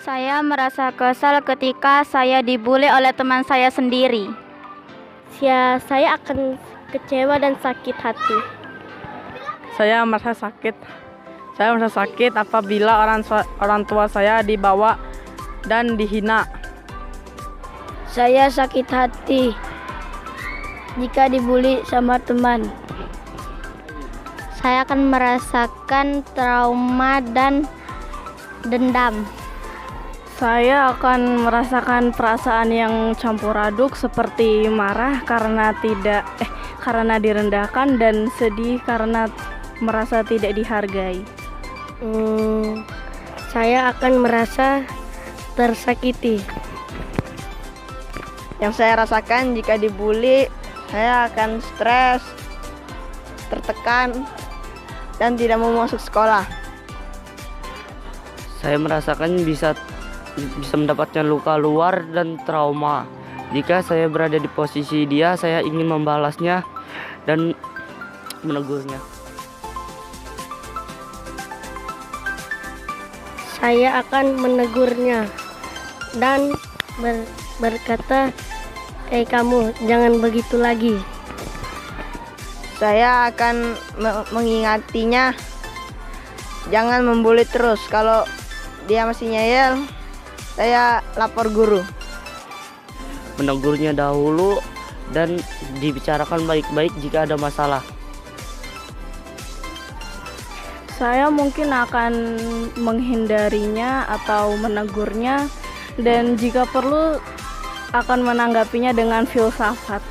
Saya merasa kesal ketika saya dibully oleh teman saya sendiri. Ya, saya akan kecewa dan sakit hati. Saya merasa sakit. Saya merasa sakit apabila orang tua saya dibawa dan dihina. Saya sakit hati jika dibully sama teman. Saya akan merasakan trauma dan dendam. Saya akan merasakan perasaan yang campur aduk seperti marah karena direndahkan dan sedih karena merasa tidak dihargai. Saya akan merasa tersakiti. Yang saya rasakan jika dibully, saya akan stres, tertekan, dan tidak mau masuk sekolah. Saya merasakan bisa mendapatkan luka luar dan trauma. Jika saya berada di posisi dia, saya ingin membalasnya dan menegurnya. Saya akan menegurnya dan berkata, kamu jangan begitu lagi. Saya akan mengingatinya, jangan membuli terus. Kalau dia masih ngeyel, saya lapor guru. Menegurnya dahulu dan dibicarakan baik-baik jika ada masalah. Saya mungkin akan menghindarinya atau menegurnya, dan jika perlu akan menanggapinya dengan filsafat.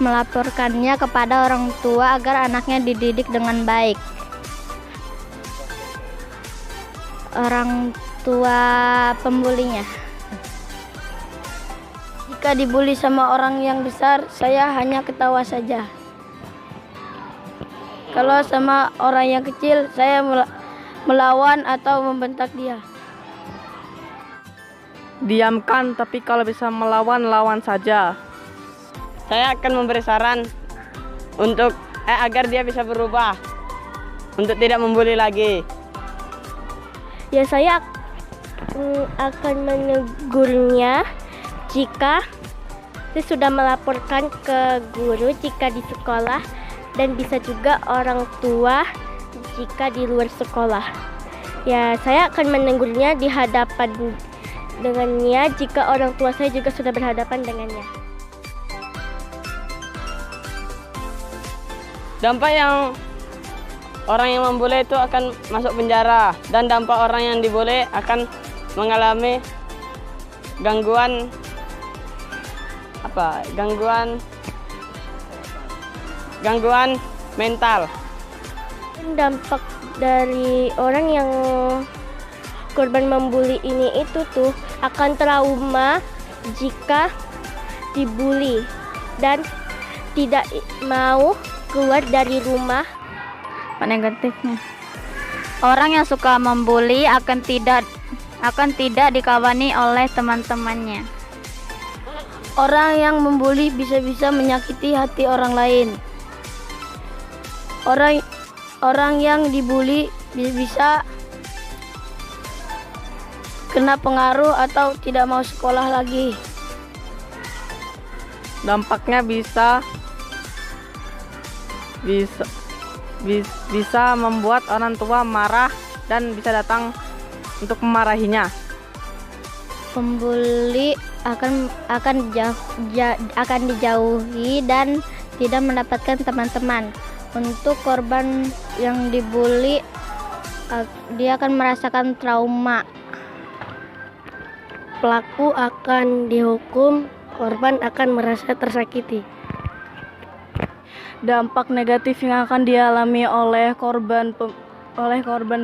Melaporkannya kepada orang tua agar anaknya dididik dengan baik. Orang tua pembulinya. Jika dibully sama orang yang besar, saya hanya ketawa saja. Kalau sama orang yang kecil, saya melawan atau membentak dia. Diamkan, tapi kalau bisa melawan, lawan saja. Saya akan memberi saran untuk agar dia bisa berubah, untuk tidak membuli lagi. Ya, saya akan menegurnya jika saya sudah melaporkan ke guru jika di sekolah, dan bisa juga orang tua jika di luar sekolah. Ya, saya akan menegurnya di hadapan dengannya jika orang tua saya juga sudah berhadapan dengannya. Dampak yang orang yang membuli itu akan masuk penjara, dan dampak orang yang dibuli akan mengalami gangguan mental. Dampak dari orang yang korban membuli ini itu tuh akan trauma jika dibully dan tidak mau keluar dari rumah. Negatifnya, orang yang suka membuli akan tidak dikawani oleh teman-temannya. Orang yang membuli bisa-bisa menyakiti hati orang lain. Orang yang dibully bisa kena pengaruh atau tidak mau sekolah lagi. Dampaknya bisa membuat orang tua marah dan bisa datang untuk memarahinya. Pembuli akan dijauhi dan tidak mendapatkan teman-teman. Untuk korban yang dibully, dia akan merasakan trauma. Pelaku akan dihukum, korban akan merasa tersakiti. Dampak negatif yang akan dialami oleh korban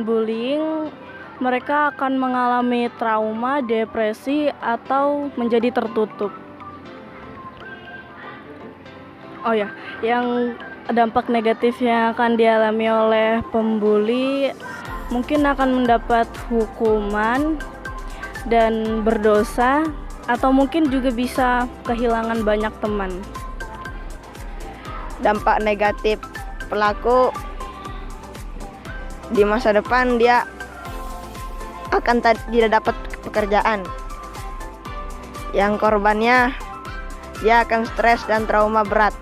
bullying, mereka akan mengalami trauma, depresi, atau menjadi tertutup. Yang dampak negatif yang akan dialami oleh pembuli mungkin akan mendapat hukuman dan berdosa, atau mungkin juga bisa kehilangan banyak teman. Dampak negatif pelaku di masa depan, dia akan tidak dapat pekerjaan. Yang korbannya dia akan stres dan trauma berat.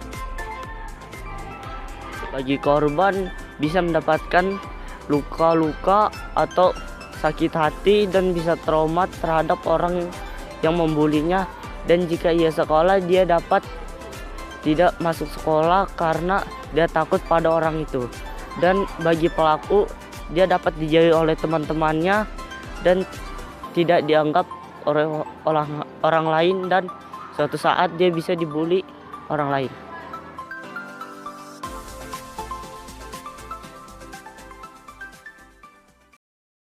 Bagi korban bisa mendapatkan luka-luka atau sakit hati dan bisa trauma terhadap orang yang membulinya, dan jika ia sekolah dia dapat tidak masuk sekolah karena dia takut pada orang itu. Dan bagi pelaku dia dapat dijauhi oleh teman-temannya dan tidak dianggap oleh orang lain, dan suatu saat dia bisa dibully orang lain.